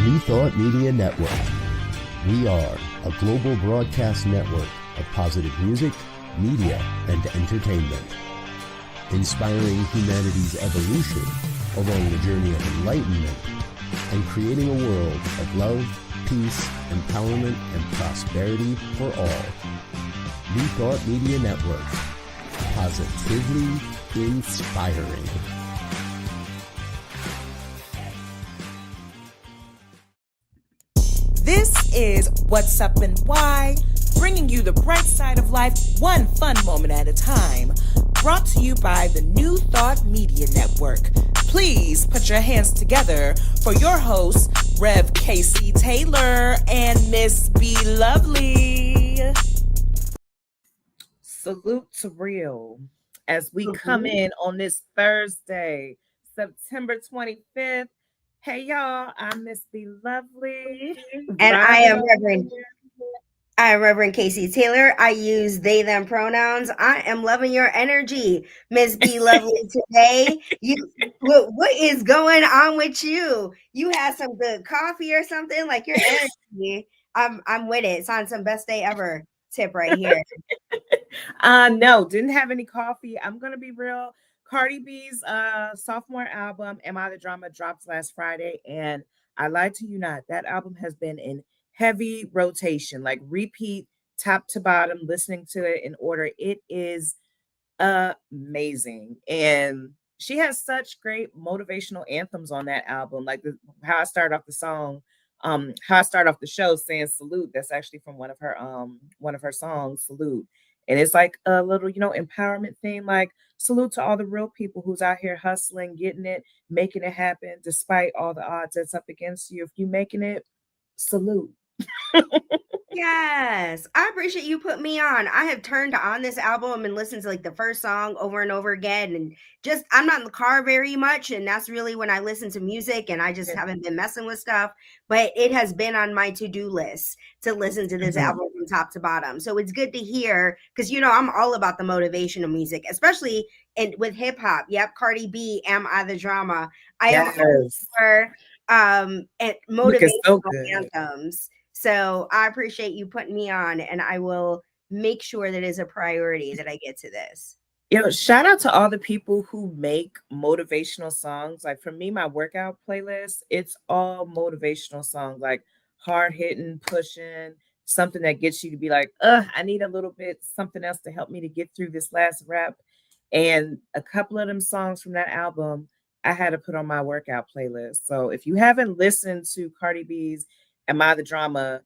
New Thought Media Network. We are a global broadcast network of positive music, media, and entertainment, inspiring humanity's evolution along the journey of enlightenment and creating a world of love, peace, empowerment, and prosperity for all. New Thought Media Network. Positively inspiring. This is What's Up and Why, bringing you the bright side of life, one fun moment at a time. Brought to you by the New Thought Media Network. Please put your hands together for your hosts, Rev Casey Taylor and Miss B Lovely. Salute to real as we come in on this Thursday, September 25th. Hey y'all, I'm Miss B Lovely. And I am Reverend Casey Taylor. I use they, them pronouns. I am loving your energy, Miss B Lovely, today. What is going on with you? You had some good coffee or something? Like your energy. I'm with it. It's on some best day ever tip right here. No, didn't have any coffee. I'm gonna be real. Cardi B's sophomore album, Am I the Drama, dropped last Friday, and I lied to you not. That album has been in heavy rotation, like repeat, top to bottom, listening to it in order. It is amazing, and she has such great motivational anthems on that album. Like how I start off the song, how I start off the show saying "Salute." That's actually from one of her songs, "Salute." And it's like a little, empowerment theme, like salute to all the real people who's out here hustling, getting it, making it happen, despite all the odds that's up against you. If you're making it, salute. Yes, I appreciate you put me on. I have turned on this album and listened to like the first song over and over again, and just I'm not in the car very much, and that's really when I listen to music, and I just haven't been messing with stuff. But it has been on my to-do list to listen to this album from top to bottom. So it's good to hear because I'm all about the motivation of music, especially with hip hop. Yep, Cardi B, Am I the Drama? I am for motivational anthems. So I appreciate you putting me on, and I will make sure that it's a priority that I get to this. Shout out to all the people who make motivational songs. Like for me, my workout playlist, it's all motivational songs, like hard hitting, pushing, something that gets you to be like, I need a little bit, something else to help me to get through this last rep. And a couple of them songs from that album, I had to put on my workout playlist. So if you haven't listened to Cardi B's Am I the Drama,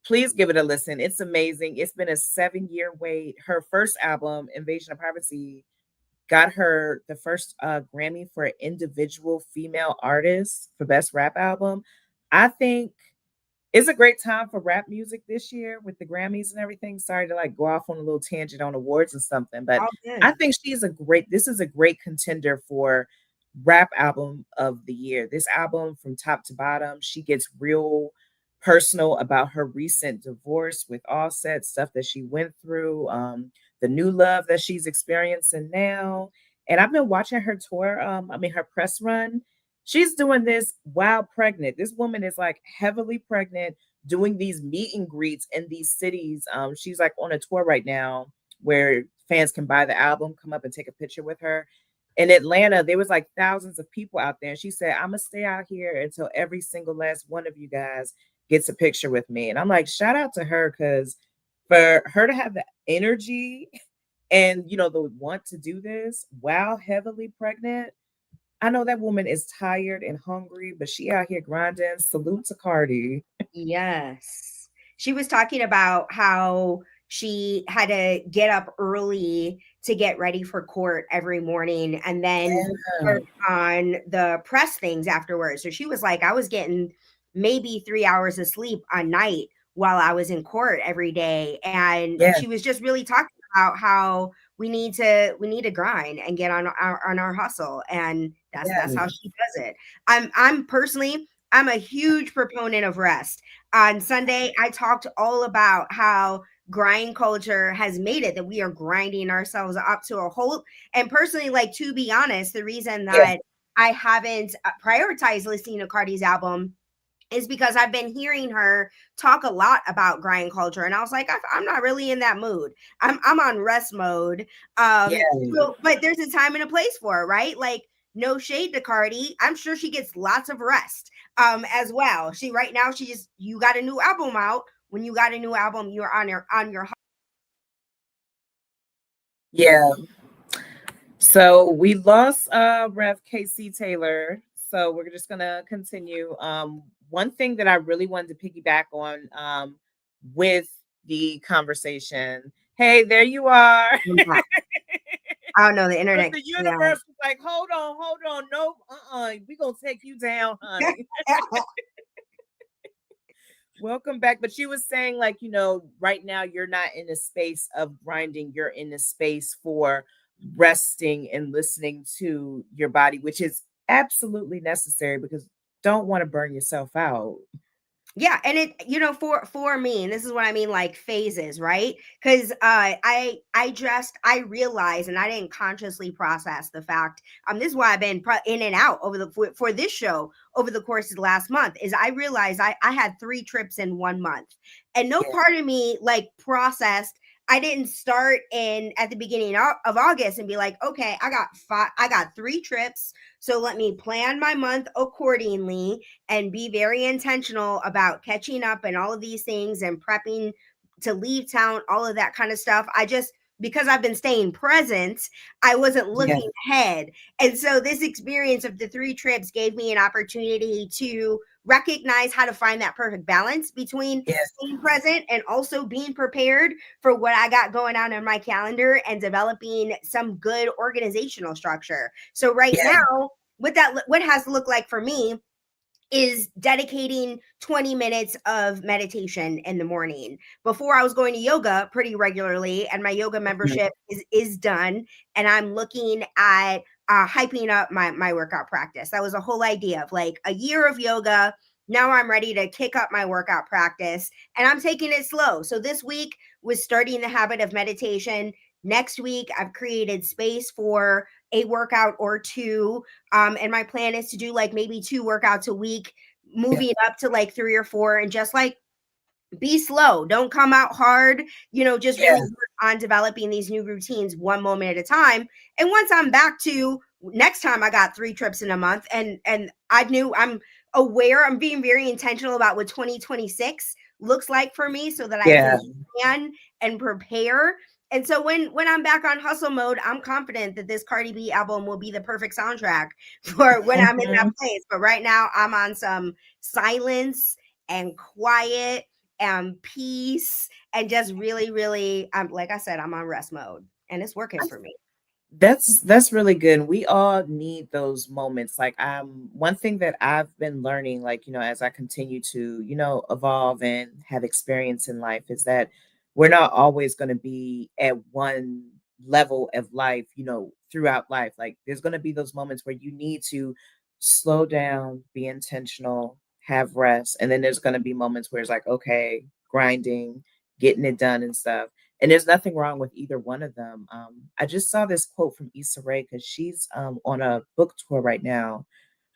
please give it a listen. It's amazing. It's been a 7-year wait. Her first album, Invasion of Privacy, got her the first Grammy for individual female artist for Best Rap Album. I think it's a great time for rap music this year with the Grammys and everything. Sorry to go off on a little tangent on awards and something, but I think this is a great contender for rap album of the year. This album from top to bottom, she gets real personal about her recent divorce with Offset, stuff that she went through, the new love that she's experiencing now. And I've been watching her tour, her press run. She's doing this while pregnant. This woman is heavily pregnant, doing these meet and greets in these cities. She's on a tour right now where fans can buy the album, come up and take a picture with her. In Atlanta, there was thousands of people out there. And she said, I'm going to stay out here until every single last one of you guys gets a picture with me. And I'm like, shout out to her, because for her to have the energy and, the want to do this while heavily pregnant, I know that woman is tired and hungry, but she out here grinding. Salute to Cardi. Yes. She was talking about how she had to get up early to get ready for court every morning and then work on the press things afterwards. So she was like, I was getting maybe 3 hours of sleep a night while I was in court every day. And she was just really talking about how we need to grind and get on our hustle. And that's how she does it. I'm a huge proponent of rest. On Sunday, I talked all about how grind culture has made it that we are grinding ourselves up to a whole. And personally, to be honest, the reason that I haven't prioritized listening to Cardi's album is because I've been hearing her talk a lot about grind culture, and I was like, I'm not really in that mood. I'm on rest mode. Yeah. But there's a time and a place for it, right? Like, no shade to Cardi. I'm sure she gets lots of rest as well. She right now, you got a new album out. When you got a new album, you're on your Yeah. So we lost Rev KC Taylor. So we're just gonna continue. One thing that I really wanted to piggyback on with the conversation. Hey, there you are. I don't know, the But internet. the universe was like, hold on, no, we gonna take you down, honey. Welcome back. But she was saying, like, right now you're not in a space of grinding, you're in a space for resting and listening to your body, which is absolutely necessary because don't want to burn yourself out. Yeah, and it, for me, and this is what I mean, like phases, right? Because I realized, and I didn't consciously process the fact. This is why I've been in and out for this show over the course of the last month. Is I realized I had 3 trips in 1 month, and no Yeah. part of me like processed. I didn't start in at the beginning of August and be like, okay, I got 3 trips, so let me plan my month accordingly and be very intentional about catching up and all of these things and prepping to leave town, all of that kind of stuff. Because I've been staying present, I wasn't looking ahead. And so this experience of the 3 trips gave me an opportunity to recognize how to find that perfect balance between being present and also being prepared for what I got going on in my calendar and developing some good organizational structure. So right now, what has to look like for me is dedicating 20 minutes of meditation in the morning. Before, I was going to yoga pretty regularly, and my yoga membership is done, and I'm looking at hyping up my workout practice. That was a whole idea of like a year of yoga. Now I'm ready to kick up my workout practice, and I'm taking it slow. So this week was starting the habit of meditation. Next week, I've created space for a workout or 2. And my plan is to do like maybe 2 workouts a week, moving up to like 3 or 4, and just like be slow. Don't come out hard, just really work on developing these new routines one moment at a time. And once I'm back to next time, I got 3 trips in a month, and I'm aware, I'm being very intentional about what 2026 looks like for me so that I can plan and prepare. And so when I'm back on hustle mode, I'm confident that this Cardi B album will be the perfect soundtrack for when I'm in that place. But right now I'm on some silence and quiet and peace and just really, really, like I said, I'm on rest mode and it's working for me. That's really good. We all need those moments. Like, one thing that I've been learning, like, as I continue to, evolve and have experience in life, is that we're not always going to be at one level of life, throughout life. Like, there's going to be those moments where you need to slow down, be intentional, have rest. And then there's going to be moments where it's like, okay, grinding, getting it done and stuff. And there's nothing wrong with either one of them. I just saw this quote from Issa Rae because she's on a book tour right now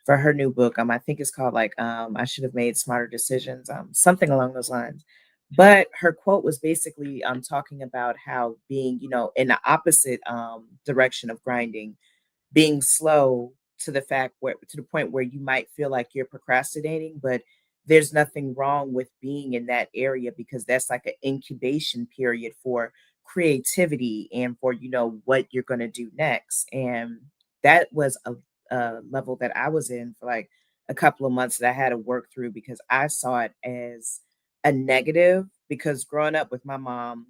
for her new book. I think it's called like I Should Have Made Smarter Decisions, something along those lines. But her quote was basically talking about how being, in the opposite direction of grinding, being slow to the point where you might feel like you're procrastinating, but there's nothing wrong with being in that area because that's like an incubation period for creativity and for what you're going to do next. And that was a level that I was in for like a couple of months that I had to work through because I saw it as a negative. Because growing up with my mom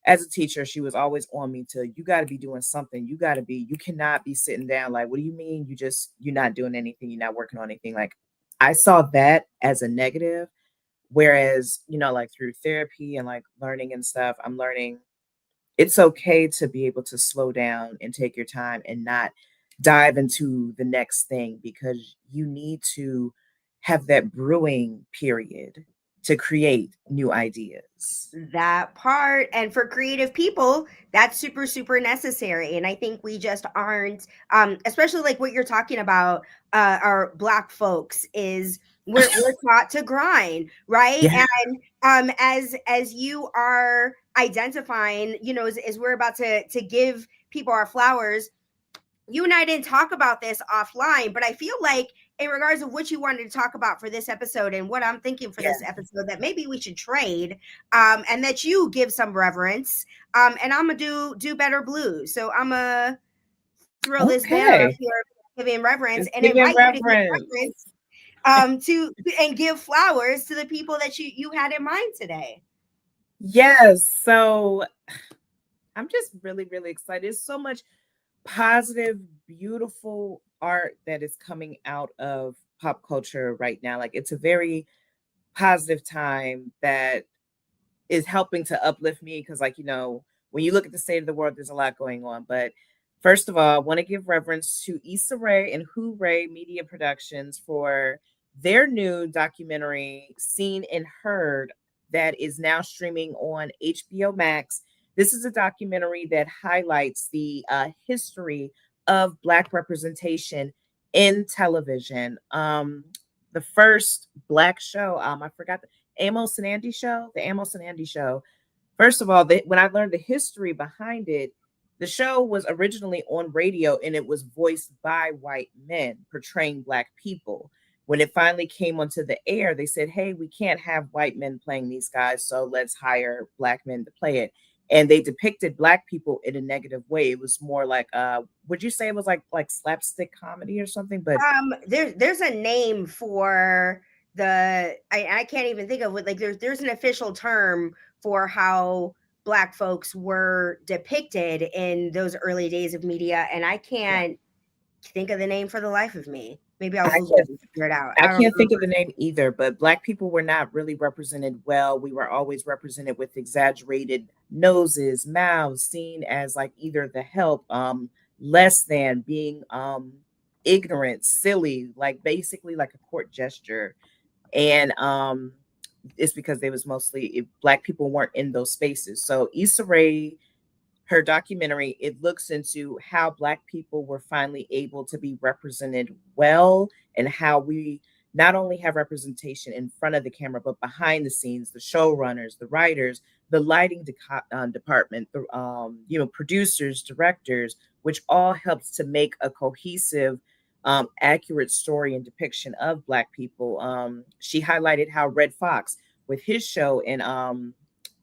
as a teacher, she was always on me to, you got to be doing something. You cannot be sitting down. Like, what do you mean? You're not doing anything. You're not working on anything. Like, I saw that as a negative. Whereas, like through therapy and like learning and stuff, I'm learning it's okay to be able to slow down and take your time and not dive into the next thing because you need to have that brewing period to create new ideas. That part. And for creative people, that's super, super necessary. And I think we just aren't, especially like what you're talking about, our Black folks is we're taught to grind, right? Yeah. And as you are identifying, you know, as we're about to give people our flowers, you and I didn't talk about this offline, but I feel like in regards of what you wanted to talk about for this episode and what I'm thinking for this episode, that maybe we should trade, and that you give some reverence, and I'm gonna do better blues. So I'm gonna throw this banner up Okay. here, giving reverence, Just and give it invite you to give reverence. reverence, to and give flowers to the people that you had in mind today. Yes. So I'm just really, really excited. There's so much positive, beautiful art that is coming out of pop culture right now. Like it's a very positive time that is helping to uplift me because, like, you know, when you look at the state of the world, there's a lot going on. But first of all, I want to give reverence to Issa Rae and Hooray Media Productions for their new documentary, Seen and Heard, that is now streaming on HBO Max. This is a documentary that highlights the history of Black representation in television. The first Black show, I forgot Amos and Andy show, the Amos and Andy show. First of all, when I learned the history behind it, the show was originally on radio and it was voiced by white men portraying Black people. When it finally came onto the air, they said, hey, we can't have white men playing these guys, so let's hire Black men to play it. And they depicted Black people in a negative way. It was more like, would you say it was like slapstick comedy or something? But There's a name for I can't even think of it. Like there's an official term for how Black folks were depicted in those early days of media, and I can't think of the name for the life of me. Maybe I'll Google it and figure it out. I don't can't think of remember. the name either, but Black people were not really represented well. We were always represented with exaggerated noses, mouths, seen as like either the help, less than, being ignorant, silly, like basically like a court gesture. And it's because they was mostly if Black people weren't in those spaces. So Issa Rae, her documentary, it looks into how Black people were finally able to be represented well, and how we not only have representation in front of the camera but behind the scenes, the showrunners, the writers, the lighting department, the producers, directors, which all helps to make a cohesive, accurate story and depiction of Black people. She highlighted how Red Fox, with his show in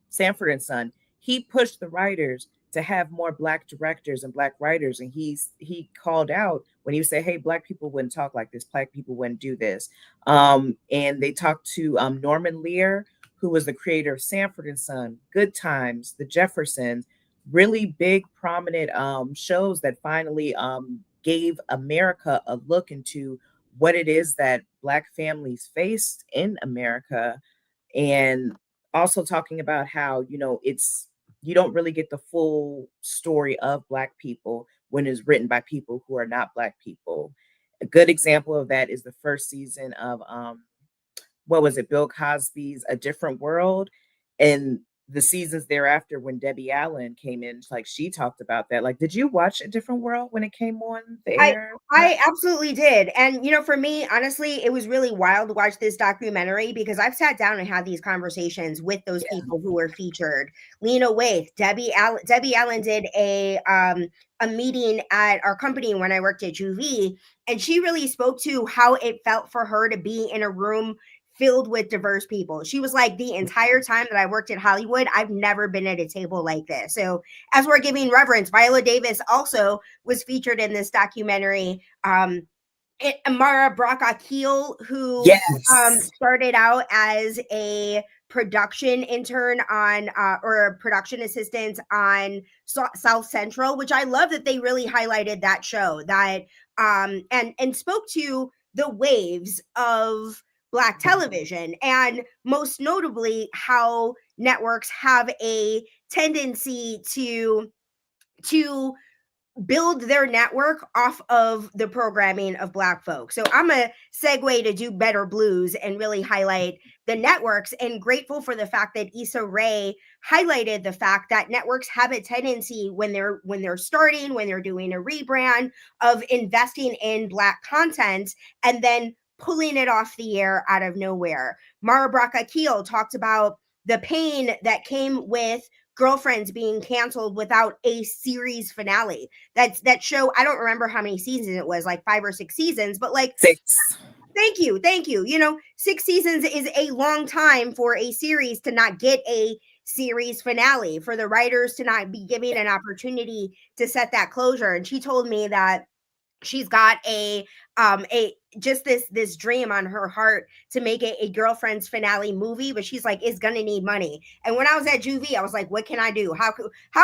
Sanford and Son, he pushed the writers to have more Black directors and Black writers. And he called out when he would say, hey, Black people wouldn't talk like this. Black people wouldn't do this. And they talked to Norman Lear, who was the creator of Sanford and Son, Good Times, The Jeffersons, really big, prominent shows that finally gave America a look into what it is that Black families faced in America. And also talking about how, you don't really get the full story of Black people when it's written by people who are not Black people. A good example of that is the first season of what was it, Bill Cosby's A Different World, and the seasons thereafter when Debbie Allen came in, like she talked about that. Like, did you watch A Different World when it came on the air? I absolutely did. And, for me, honestly, it was really wild to watch this documentary because I've sat down and had these conversations with those people who were featured. Lena Waithe, Debbie Allen did a meeting at our company when I worked at Juvie, and she really spoke to how it felt for her to be in a room filled with diverse people. She was like, the entire time that I worked at Hollywood, I've never been at a table like this. So as we're giving reverence, Viola Davis also was featured in this documentary. Mara Brock Akil, who started out as a production intern on or a production assistant on South Central, which I love that they really highlighted that show that and spoke to the waves of Black television, and most notably how networks have a tendency to build their network off of the programming of Black folks. So I'm a segue to Do Better Blues and really highlight the networks, and grateful for the fact that Issa Rae highlighted the fact that networks have a tendency when they're starting, when they're doing a rebrand, of investing in Black content and then pulling it off the air out of nowhere. Mara Brock Akil talked about the pain that came with Girlfriends being canceled without a series finale. That show, I don't remember how many seasons it was, like 5 or 6 seasons, but like 6. Thank you. 6 seasons is a long time for a series to not get a series finale, for the writers to not be given an opportunity to set that closure. And she told me that she's got a just this dream on her heart to make a Girlfriends finale movie, but she's like, it's gonna need money. And when I was at Juvie, I was like, what can I do? How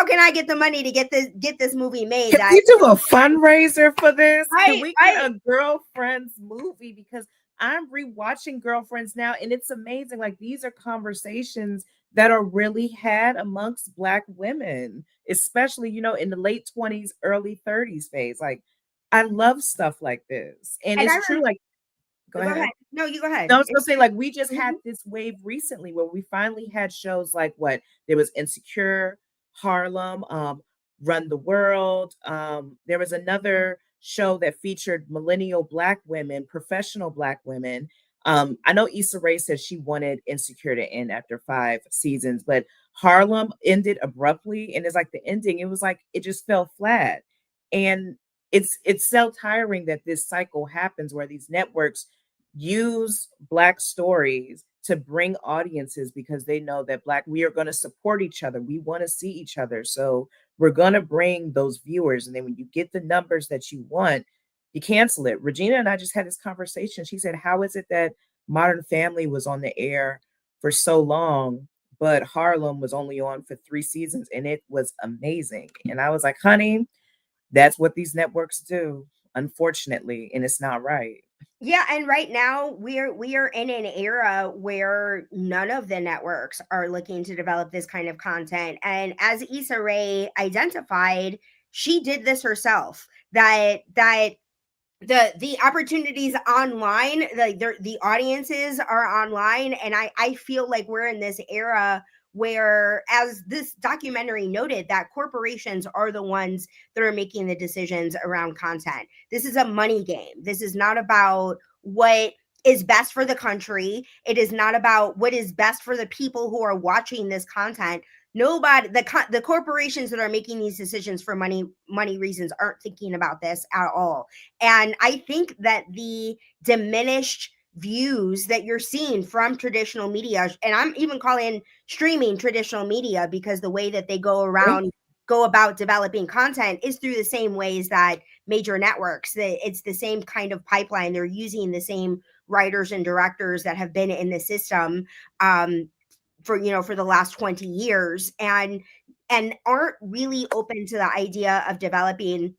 can I get the money to get this movie made? Can we do a fundraiser for this? Can we get a Girlfriends movie? Because I'm rewatching Girlfriends now, and it's amazing. Like, these are conversations that are really had amongst Black women, especially, in the late 20s, early 30s phase. Like, I love stuff like this. And it's true, like, go ahead. No, you go ahead. No, I was gonna say, like, we just had this wave recently where we finally had shows like there was Insecure, Harlem, Run the World. There was another show that featured millennial Black women, professional Black women. I know Issa Rae said she wanted Insecure to end after 5 seasons, but Harlem ended abruptly, and it's like the ending, it was like it just fell flat. And it's so tiring that this cycle happens where these networks use Black stories to bring audiences because they know that we are going to support each other. We want to see each other. So we're going to bring those viewers. And then when you get the numbers that you want, you cancel it. Regina and I just had this conversation. She said, how is it that Modern Family was on the air for so long, but Harlem was only on for 3 seasons and it was amazing? And I was like, honey, that's what these networks do, unfortunately, and it's not right. Yeah, and right now we are in an era where none of the networks are looking to develop this kind of content. And as Issa Rae identified, she did this herself. That the opportunities online, the audiences are online, and I feel like we're in this era where, as this documentary noted, that corporations are the ones that are making the decisions around content. This is a money game. This is not about what is best for the country. It is not about what is best for the people who are watching this content. Nobody, the corporations that are making these decisions for money reasons aren't thinking about this at all. And I think that the diminished views that you're seeing from traditional media, and I'm even calling streaming traditional media, because the way that they go about developing content is through the same ways that major networks. It's the same kind of pipeline. They're using the same writers and directors that have been in the system for the last 20 years, and aren't really open to the idea of developing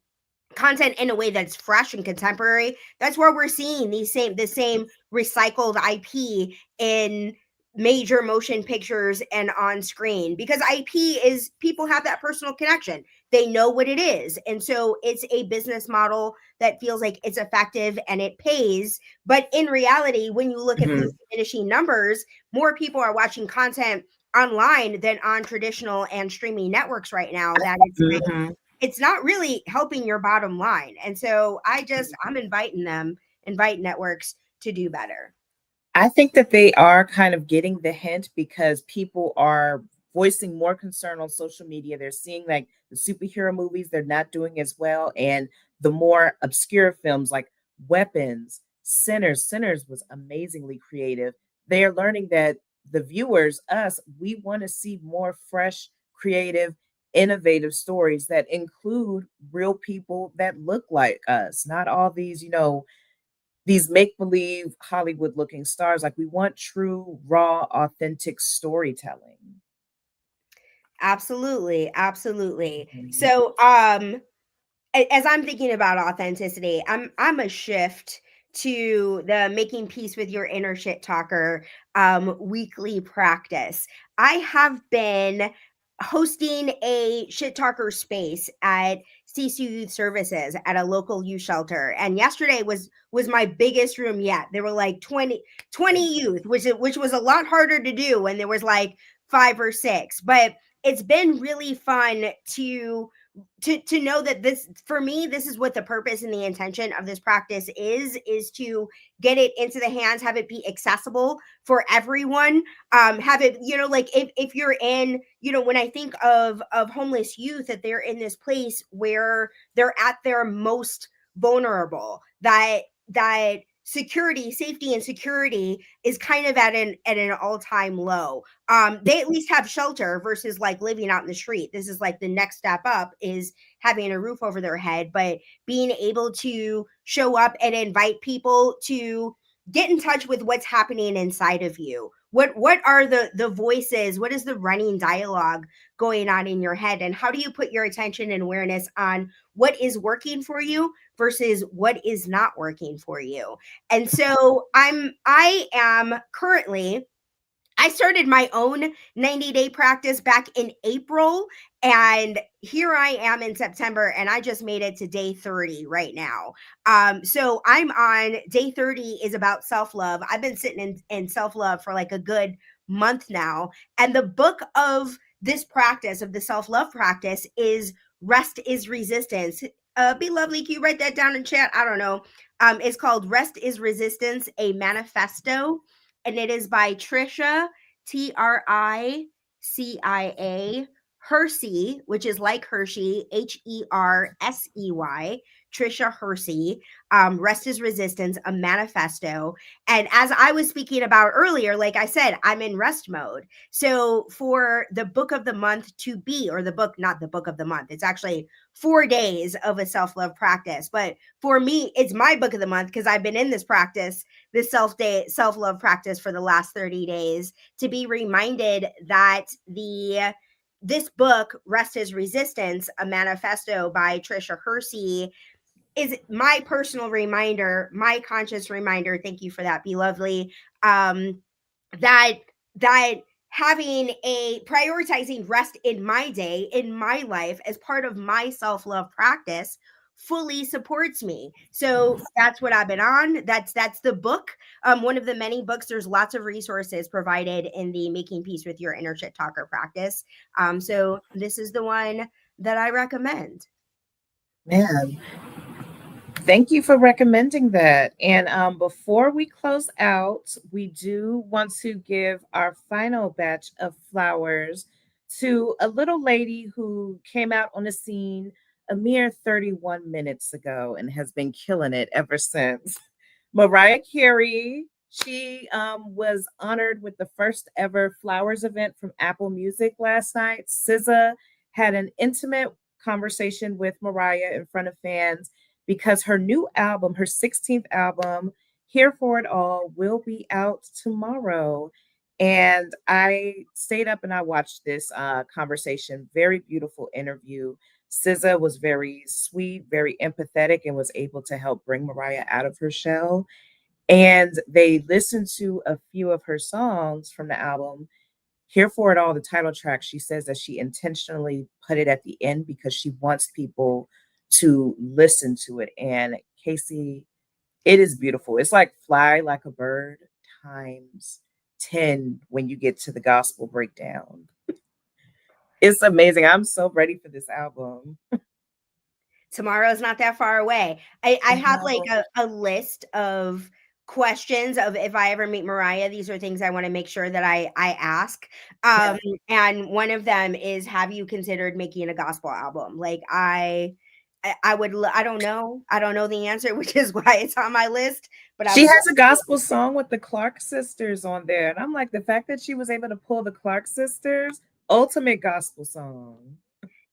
content in a way that's fresh and contemporary. That's where we're seeing the same recycled IP in major motion pictures and on screen, because IP is, people have that personal connection. They know what it is. And so it's a business model that feels like it's effective and it pays. But in reality, when you look at these diminishing numbers, more people are watching content online than on traditional and streaming networks right now. That it's not really helping your bottom line. And so I'm inviting networks to do better. I think that they are kind of getting the hint, because people are voicing more concern on social media. They're seeing like the superhero movies, they're not doing as well. And the more obscure films like Weapons, Sinners was amazingly creative. They are learning that the viewers, us, we want to see more fresh, creative, innovative stories that include real people that look like us, not all these, these make-believe Hollywood-looking stars. Like, we want true, raw, authentic storytelling. Absolutely. So, as I'm thinking about authenticity, I'm a shift to the Making Peace with Your Inner Shit Talker weekly practice. I have been hosting a shit talker space at CSU Youth Services at a local youth shelter. And yesterday was my biggest room yet. There were like 20 youth, which was a lot harder to do when there was like 5 or 6. But it's been really fun to know that this, for me, this is what the purpose and the intention of this practice is to get it into the hands, have it be accessible for everyone, have it, like if you're in, when I think of homeless youth, that they're in this place where they're at their most vulnerable, that safety and security is kind of at an all-time low. They at least have shelter versus like living out in the street. This is like the next step up is having a roof over their head, but being able to show up and invite people to get in touch with what's happening inside of you. What are the voices? What is the running dialogue going on in your head? And how do you put your attention and awareness on what is working for you versus what is not working for you? And so I am currently, I started my own 90-day practice back in April, and here I am in September, and I just made it to day 30 right now. So I'm on day 30 is about self-love. I've been sitting in self-love for like a good month now. And the book of this practice, of the self-love practice, is Rest is Resistance. Be lovely, can you write that down in chat? I don't know. It's called Rest is Resistance, a Manifesto. And it is by Tricia, Tricia Hersey, which is like Hershey, Hersey, Tricia Hersey. Rest is Resistance, a Manifesto. And as I was speaking about earlier, like I said, I'm in rest mode. So for the book of the month to be, or the book, not the book of the month, it's actually 4 days of a self-love practice. But for me, it's my book of the month because I've been in this practice, this self-love practice for the last 30 days, to be reminded that this book, Rest is Resistance, a Manifesto by Tricia Hersey, is my personal reminder, my conscious reminder. Thank you for that, Be Lovely. That having prioritizing rest in my day, in my life, as part of my self-love practice fully supports me. So that's what I've been on. That's the book. One of the many books. There's lots of resources provided in the Making Peace with Your Inner Shit Talker practice. So this is the one that I recommend. Man, thank you for recommending that. And before we close out, we do want to give our final batch of flowers to a little lady who came out on the scene a mere 31 minutes ago and has been killing it ever since. Mariah Carey. She was honored with the first ever flowers event from Apple Music last night. SZA had an intimate conversation with Mariah in front of fans because her new album, her 16th album, Here for It All, will be out tomorrow. And I stayed up and I watched this conversation. Very beautiful interview. SZA was very sweet, very empathetic, and was able to help bring Mariah out of her shell. And they listened to a few of her songs from the album. Here for It All, the title track, she says that she intentionally put it at the end because she wants people to listen to it. And Casey, it is beautiful. It's like Fly Like a Bird times 10 when you get to the gospel breakdown. It's amazing. I'm so ready for this album. Tomorrow's not that far away. I have like a list of questions of if I ever meet Mariah, these are things I want to make sure that I ask. And one of them is, have you considered making a gospel album? Like I don't know the answer, which is why it's on my list. But she has a gospel song with the Clark sisters on there. And I'm like, the fact that she was able to pull the Clark sisters, ultimate gospel song.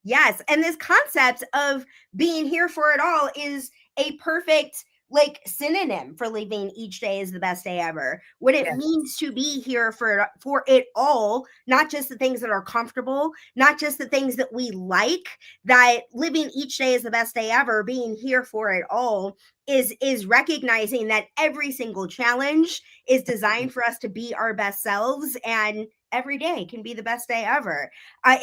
Yes. And this concept of being here for it all is a perfect like synonym for living each day is the best day ever. What it means to be here for it all, not just the things that are comfortable, not just the things that we like, that living each day is the best day ever, being here for it all is recognizing that every single challenge is designed for us to be our best selves, and every day can be the best day ever.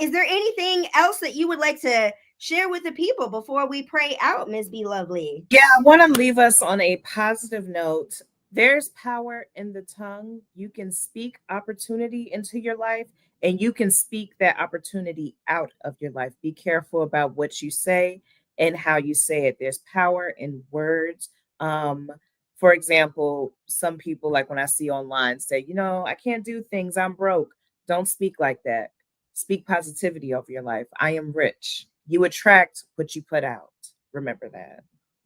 Is there anything else that you would like to share with the people before we pray out, Ms. B Lovely? Yeah, I want to leave us on a positive note. There's power in the tongue. You can speak opportunity into your life, and you can speak that opportunity out of your life. Be careful about what you say and how you say it. There's power in words. Um, for example, some people, like when I see online, say, I can't do things, I'm broke. Don't speak like that. Speak positivity over your life. I am rich. You attract what you put out. Remember that.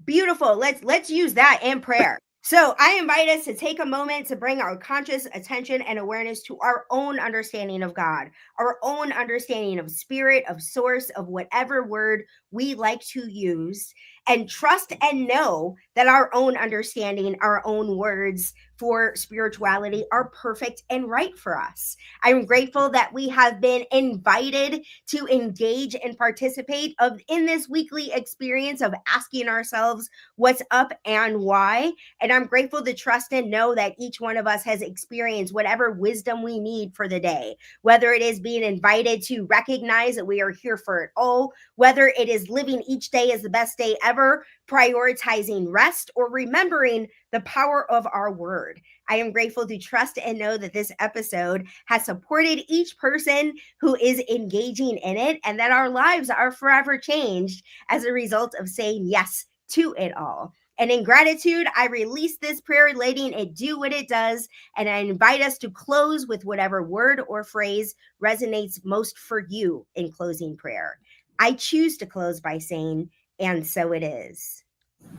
Beautiful. Let's use that in prayer. So I invite us to take a moment to bring our conscious attention and awareness to our own understanding of God, our own understanding of spirit, of source, of whatever word we like to use, and trust and know that our own understanding, our own words for spirituality are perfect and right for us. I'm grateful that we have been invited to engage and participate in this weekly experience of asking ourselves what's up and why. And I'm grateful to trust and know that each one of us has experienced whatever wisdom we need for the day, whether it is being invited to recognize that we are here for it all, whether it is living each day as the best day ever, prioritizing rest, or remembering the power of our word. I am grateful to trust and know that this episode has supported each person who is engaging in it, and that our lives are forever changed as a result of saying yes to it all. And in gratitude, I release this prayer, letting it do what it does. And I invite us to close with whatever word or phrase resonates most for you in closing prayer. I choose to close by saying, and so it is.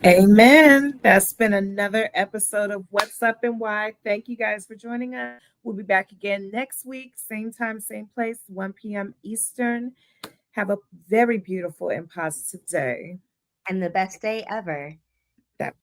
Amen. That's been another episode of What's Up and Why. Thank you guys for joining us. We'll be back again next week, same time, same place, 1 p.m. Eastern. Have a very beautiful and positive day. And the best day ever.